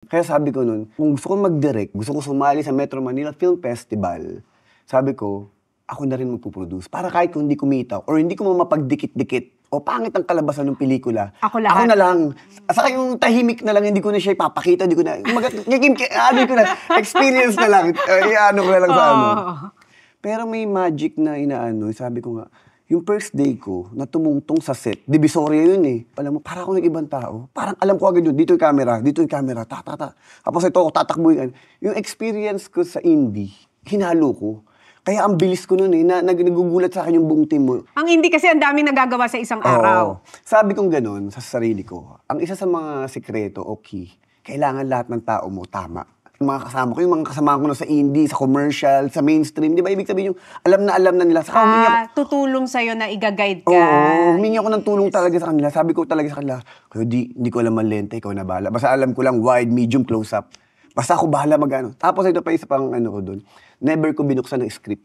Kaya sabi ko nun, kung gusto ko mag-direct, gusto ko sumali sa Metro Manila Film Festival, sabi ko, ako na rin magpuproduce. Para kahit kung hindi kumita or hindi ko mapagdikit-dikit o pangit ang kalabasan ng pelikula, Ako lahat. ako na lang. Saka yung tahimik na lang, hindi ko na siya ipapakita, hindi ko na, experience na lang, ano ko na lang sa ano. Pero may magic na inaano, sabi ko nga, yung first day ko, na tumungtong sa set, Divisoria yun eh. Alam mo, para ako ng ibang tao. Parang alam ko agad yun, dito yung camera, ta. Tapos ito ako tatakbuhin. Yung experience ko sa indie, hinalo ko. Kaya ang bilis ko nun eh, nagugulat sa akin yung buong team mo. Ang hindi kasi ang daming nagagawa sa isang araw. Sabi kong ganun sa sarili ko, ang isa sa mga sikreto o key, kailangan lahat ng tao mo tama. Mga kasama ko, yung mga kasama ko na sa indie, sa commercial, sa mainstream, di ba? Ibig sabihin yung alam na nila. Saka tutulong sa'yo na i-guide ka. Oo, humingi ako ng tulong talaga sa kanila. Sabi ko talaga sa kanila, hindi ko alam ang lente, ikaw na bahala. Basta alam ko lang wide, medium, close-up. Basta ako bahala mag-ano. Tapos ito pa isa pang ano ko doon, never ko binuksan ng script.